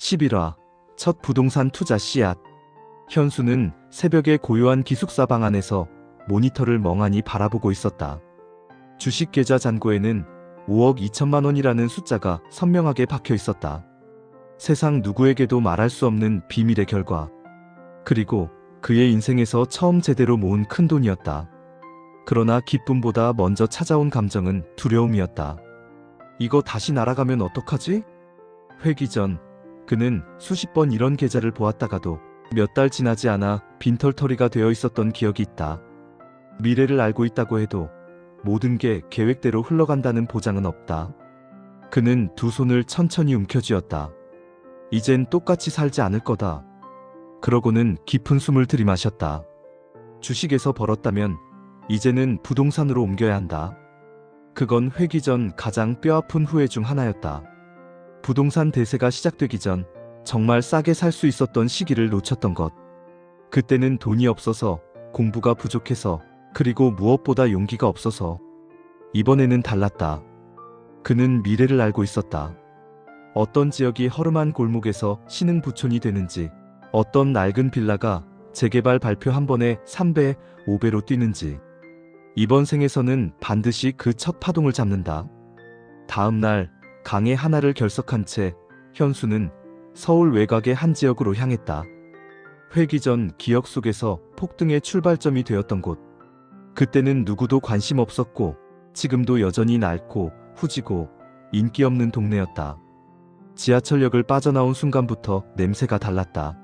11화 첫 부동산 투자 씨앗. 현수는 새벽에 고요한 기숙사 방 안에서 모니터를 멍하니 바라보고 있었다. 주식 계좌 잔고에는 5억 2천만 원이라는 숫자가 선명하게 박혀 있었다. 세상 누구에게도 말할 수 없는 비밀의 결과. 그리고 그의 인생에서 처음 제대로 모은 큰 돈이었다. 그러나 기쁨보다 먼저 찾아온 감정은 두려움이었다. 이거 다시 날아가면 어떡하지? 회기 전 그는 수십 번 이런 계좌를 보았다가도 몇 달 지나지 않아 빈털터리가 되어 있었던 기억이 있다. 미래를 알고 있다고 해도 모든 게 계획대로 흘러간다는 보장은 없다. 그는 두 손을 천천히 움켜쥐었다. 이젠 똑같이 살지 않을 거다. 그러고는 깊은 숨을 들이마셨다. 주식에서 벌었다면 이제는 부동산으로 옮겨야 한다. 그건 회기 전 가장 뼈아픈 후회 중 하나였다. 부동산 대세가 시작되기 전 정말 싸게 살 수 있었던 시기를 놓쳤던 것. 그때는 돈이 없어서, 공부가 부족해서, 그리고 무엇보다 용기가 없어서. 이번에는 달랐다. 그는 미래를 알고 있었다. 어떤 지역이 허름한 골목에서 신흥부촌이 되는지, 어떤 낡은 빌라가 재개발 발표 한 번에 3배, 5배로 뛰는지. 이번 생에서는 반드시 그 첫 파동을 잡는다. 다음 날 강의 하나를 결석한 채 현수는 서울 외곽의 한 지역으로 향했다. 회기 전 기억 속에서 폭등의 출발점이 되었던 곳. 그때는 누구도 관심 없었고 지금도 여전히 낡고 후지고 인기 없는 동네였다. 지하철역을 빠져나온 순간부터 냄새가 달랐다.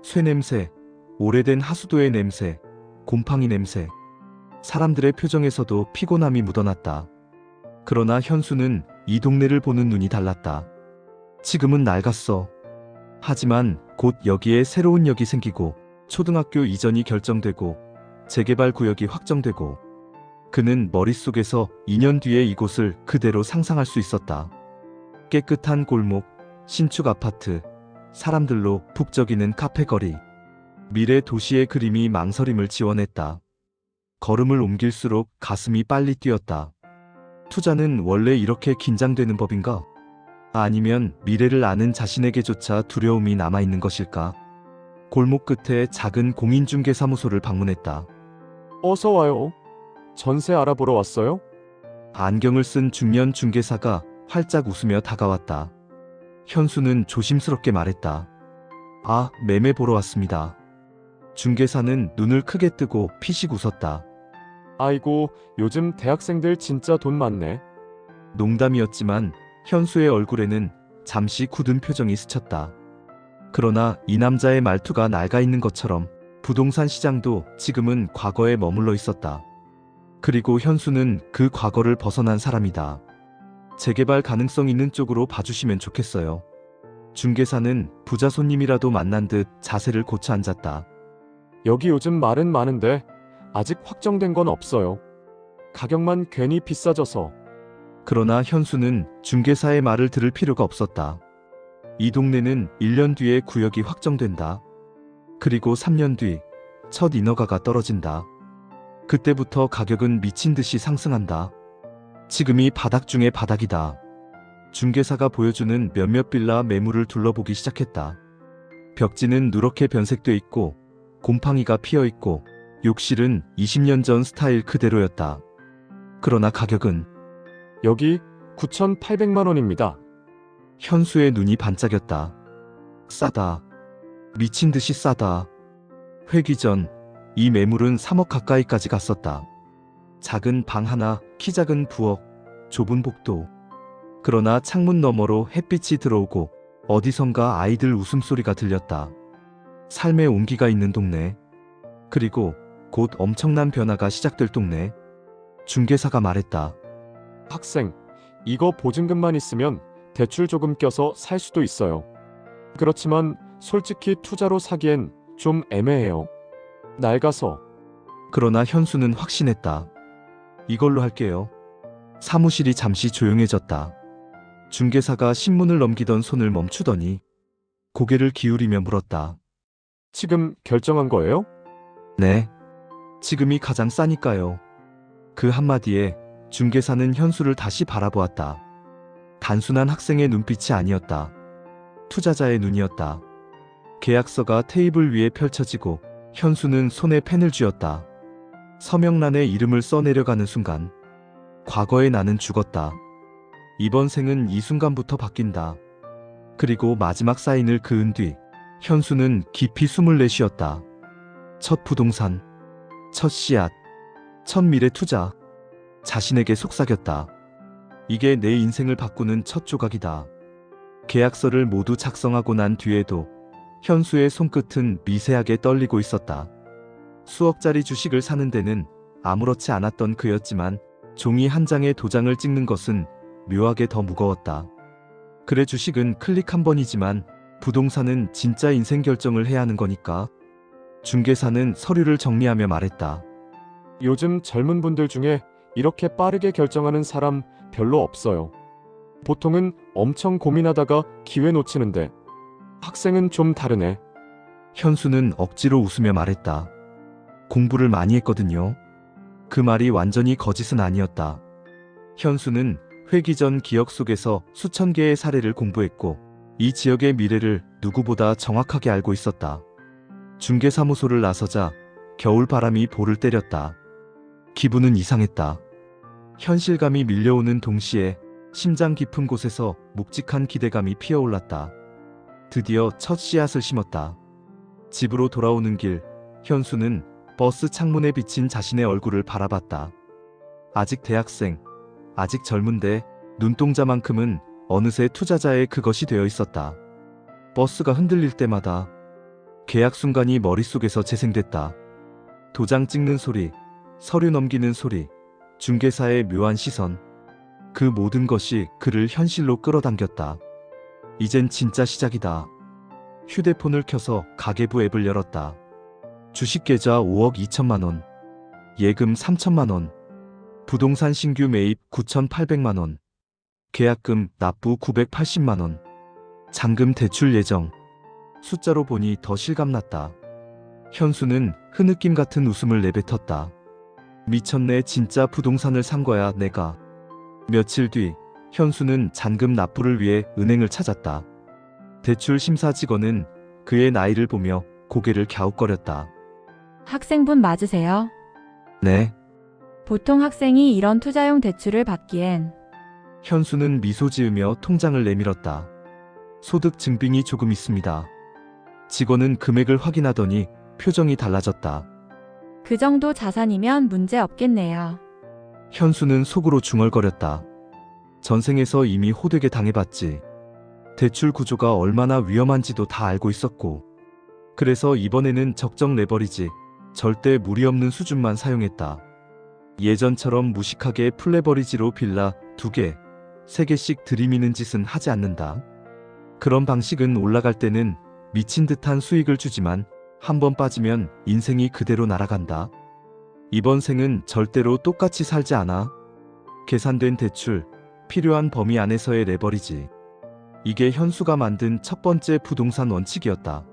쇠냄새, 오래된 하수도의 냄새, 곰팡이 냄새. 사람들의 표정에서도 피곤함이 묻어났다. 그러나 현수는 이 동네를 보는 눈이 달랐다. 지금은 낡았어. 하지만 곧 여기에 새로운 역이 생기고 초등학교 이전이 결정되고 재개발 구역이 확정되고 그는 머릿속에서 2년 뒤에 이곳을 그대로 상상할 수 있었다. 깨끗한 골목, 신축 아파트, 사람들로 북적이는 카페거리. 미래 도시의 그림이 망설임을 지원했다. 걸음을 옮길수록 가슴이 빨리 뛰었다. 투자는 원래 이렇게 긴장되는 법인가? 아니면 미래를 아는 자신에게조차 두려움이 남아있는 것일까? 골목 끝에 작은 공인중개사무소를 방문했다. 어서 와요. 전세 알아보러 왔어요? 안경을 쓴 중년 중개사가 활짝 웃으며 다가왔다. 현수는 조심스럽게 말했다. 아, 매매 보러 왔습니다. 중개사는 눈을 크게 뜨고 피식 웃었다. 아이고, 요즘 대학생들 진짜 돈 많네. 농담이었지만 현수의 얼굴에는 잠시 굳은 표정이 스쳤다. 그러나 이 남자의 말투가 낡아 있는 것처럼 부동산 시장도 지금은 과거에 머물러 있었다. 그리고 현수는 그 과거를 벗어난 사람이다. 재개발 가능성 있는 쪽으로 봐주시면 좋겠어요. 중개사는 부자 손님이라도 만난 듯 자세를 고쳐 앉았다. 여기 요즘 말은 많은데 아직 확정된 건 없어요. 가격만 괜히 비싸져서. 그러나 현수는 중개사의 말을 들을 필요가 없었다. 이 동네는 1년 뒤에 구역이 확정된다. 그리고 3년 뒤 첫 인허가가 떨어진다. 그때부터 가격은 미친 듯이 상승한다. 지금이 바닥 중의 바닥이다. 중개사가 보여주는 몇몇 빌라 매물을 둘러보기 시작했다. 벽지는 누렇게 변색돼 있고 곰팡이가 피어 있고 욕실은 20년 전 스타일 그대로였다. 그러나 가격은 여기 9,800만 원입니다. 현수의 눈이 반짝였다. 싸다. 미친 듯이 싸다. 회기 전 이 매물은 3억 가까이까지 갔었다. 작은 방 하나, 키 작은 부엌, 좁은 복도. 그러나 창문 너머로 햇빛이 들어오고 어디선가 아이들 웃음소리가 들렸다. 삶의 온기가 있는 동네. 그리고 곧 엄청난 변화가 시작될 동네. 중개사가 말했다. 학생, 이거 보증금만 있으면 대출 조금 껴서 살 수도 있어요. 그렇지만 솔직히 투자로 사기엔 좀 애매해요. 낡아서. 그러나 현수는 확신했다. 이걸로 할게요. 사무실이 잠시 조용해졌다. 중개사가 신문을 넘기던 손을 멈추더니 고개를 기울이며 물었다. 지금 결정한 거예요? 네. 지금이 가장 싸니까요. 그 한마디에 중개사는 현수를 다시 바라보았다. 단순한 학생의 눈빛이 아니었다. 투자자의 눈이었다. 계약서가 테이블 위에 펼쳐지고 현수는 손에 펜을 쥐었다. 서명란에 이름을 써내려가는 순간 과거의 나는 죽었다. 이번 생은 이 순간부터 바뀐다. 그리고 마지막 사인을 그은 뒤 현수는 깊이 숨을 내쉬었다. 첫 부동산, 첫 씨앗, 첫 미래 투자. 자신에게 속삭였다. 이게 내 인생을 바꾸는 첫 조각이다. 계약서를 모두 작성하고 난 뒤에도 현수의 손끝은 미세하게 떨리고 있었다. 수억짜리 주식을 사는 데는 아무렇지 않았던 그였지만 종이 한 장에 도장을 찍는 것은 묘하게 더 무거웠다. 그래, 주식은 클릭 한 번이지만 부동산은 진짜 인생 결정을 해야 하는 거니까. 중개사는 서류를 정리하며 말했다. 요즘 젊은 분들 중에 이렇게 빠르게 결정하는 사람 별로 없어요. 보통은 엄청 고민하다가 기회 놓치는데 학생은 좀 다르네. 현수는 억지로 웃으며 말했다. 공부를 많이 했거든요. 그 말이 완전히 거짓은 아니었다. 현수는 회기 전 기억 속에서 수천 개의 사례를 공부했고 이 지역의 미래를 누구보다 정확하게 알고 있었다. 중개사무소를 나서자 겨울 바람이 볼을 때렸다. 기분은 이상했다. 현실감이 밀려오는 동시에 심장 깊은 곳에서 묵직한 기대감이 피어올랐다. 드디어 첫 씨앗을 심었다. 집으로 돌아오는 길, 현수는 버스 창문에 비친 자신의 얼굴을 바라봤다. 아직 대학생, 아직 젊은데 눈동자만큼은 어느새 투자자의 그것이 되어 있었다. 버스가 흔들릴 때마다 계약 순간이 머릿속에서 재생됐다. 도장 찍는 소리, 서류 넘기는 소리, 중개사의 묘한 시선. 그 모든 것이 그를 현실로 끌어당겼다. 이젠 진짜 시작이다. 휴대폰을 켜서 가계부 앱을 열었다. 주식계좌 5억 2천만 원, 예금 3천만 원, 부동산 신규 매입 9,800만 원, 계약금 납부 980만 원, 잔금 대출 예정. 숫자로 보니 더 실감났다. 현수는 흐느낌 같은 웃음을 내뱉었다. 미쳤네, 진짜 부동산을 산 거야 내가. 며칠 뒤 현수는 잔금 납부를 위해 은행을 찾았다. 대출 심사 직원은 그의 나이를 보며 고개를 갸웃거렸다. 학생분 맞으세요? 네. 보통 학생이 이런 투자용 대출을 받기엔 현수는 미소 지으며 통장을 내밀었다. 소득 증빙이 조금 있습니다. 직원은 금액을 확인하더니 표정이 달라졌다. 그 정도 자산이면 문제 없겠네요. 현수는 속으로 중얼거렸다. 전생에서 이미 호되게 당해봤지. 대출 구조가 얼마나 위험한지도 다 알고 있었고. 그래서 이번에는 적정 레버리지, 절대 무리 없는 수준만 사용했다. 예전처럼 무식하게 풀레버리지로 빌라 2개, 3개씩 들이미는 짓은 하지 않는다. 그런 방식은 올라갈 때는 미친 듯한 수익을 주지만 한 번 빠지면 인생이 그대로 날아간다. 이번 생은 절대로 똑같이 살지 않아. 계산된 대출, 필요한 범위 안에서의 레버리지. 이게 현수가 만든 첫 번째 부동산 원칙이었다.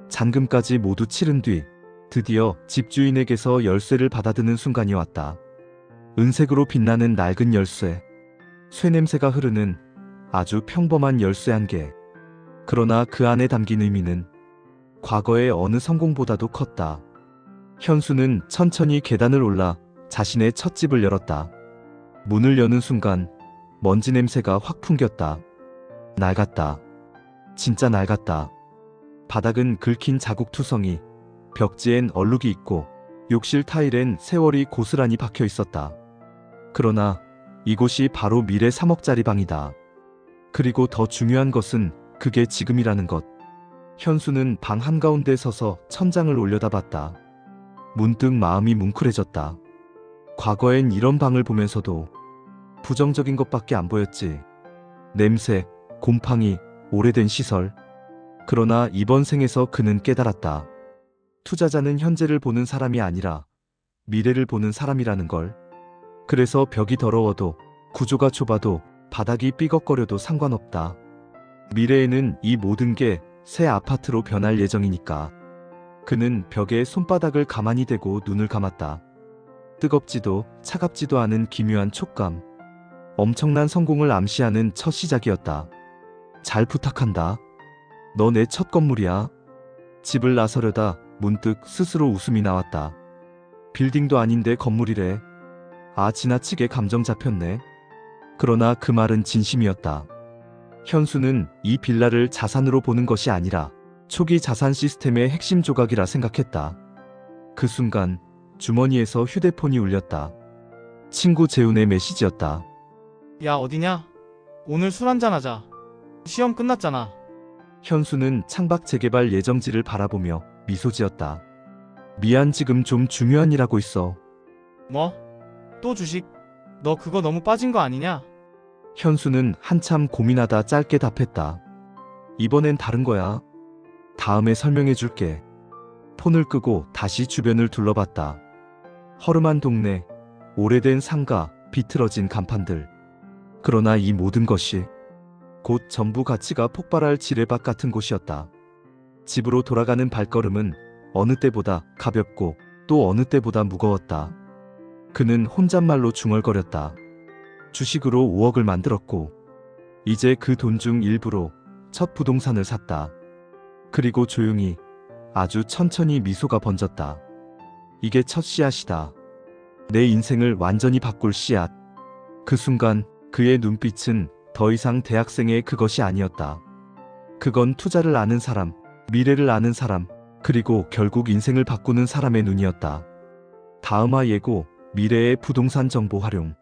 잔금까지 모두 치른 뒤 드디어 집주인에게서 열쇠를 받아드는 순간이 왔다. 은색으로 빛나는 낡은 열쇠. 쇠냄새가 흐르는 아주 평범한 열쇠 한 개. 그러나 그 안에 담긴 의미는 과거의 어느 성공보다도 컸다. 현수는 천천히 계단을 올라 자신의 첫 집을 열었다. 문을 여는 순간 먼지 냄새가 확 풍겼다. 낡았다. 진짜 낡았다. 바닥은 긁힌 자국투성이, 벽지엔 얼룩이 있고 욕실 타일엔 세월이 고스란히 박혀 있었다. 그러나 이곳이 바로 미래 3억짜리 방이다. 그리고 더 중요한 것은 그게 지금이라는 것. 현수는 방 한가운데 서서 천장을 올려다봤다. 문득 마음이 뭉클해졌다. 과거엔 이런 방을 보면서도 부정적인 것밖에 안 보였지. 냄새, 곰팡이, 오래된 시설. 그러나 이번 생에서 그는 깨달았다. 투자자는 현재를 보는 사람이 아니라 미래를 보는 사람이라는 걸. 그래서 벽이 더러워도, 구조가 좁아도, 바닥이 삐걱거려도 상관없다. 미래에는 이 모든 게 새 아파트로 변할 예정이니까. 그는 벽에 손바닥을 가만히 대고 눈을 감았다. 뜨겁지도 차갑지도 않은 기묘한 촉감. 엄청난 성공을 암시하는 첫 시작이었다. 잘 부탁한다. 너 내 첫 건물이야. 집을 나서려다 문득 스스로 웃음이 나왔다. 빌딩도 아닌데 건물이래. 아, 지나치게 감정 잡혔네. 그러나 그 말은 진심이었다. 현수는 이 빌라를 자산으로 보는 것이 아니라 초기 자산 시스템의 핵심 조각이라 생각했다. 그 순간 주머니에서 휴대폰이 울렸다. 친구 재훈의 메시지였다. 야, 어디냐? 오늘 술 한잔하자. 시험 끝났잖아. 현수는 창밖 재개발 예정지를 바라보며 미소 지었다. 미안, 지금 좀 중요한 일 하고 있어. 뭐? 또 주식? 너 그거 너무 빠진 거 아니냐? 현수는 한참 고민하다 짧게 답했다. 이번엔 다른 거야. 다음에 설명해 줄게. 폰을 끄고 다시 주변을 둘러봤다. 허름한 동네, 오래된 상가, 비틀어진 간판들. 그러나 이 모든 것이 곧 전부 가치가 폭발할 지뢰밭 같은 곳이었다. 집으로 돌아가는 발걸음은 어느 때보다 가볍고 또 어느 때보다 무거웠다. 그는 혼잣말로 중얼거렸다. 주식으로 5억을 만들었고 이제 그 돈 중 일부로 첫 부동산을 샀다. 그리고 조용히 아주 천천히 미소가 번졌다. 이게 첫 씨앗이다. 내 인생을 완전히 바꿀 씨앗. 그 순간 그의 눈빛은 더 이상 대학생의 그것이 아니었다. 그건 투자를 아는 사람, 미래를 아는 사람, 그리고 결국 인생을 바꾸는 사람의 눈이었다. 다음화 예고, 미래의 부동산 정보 활용.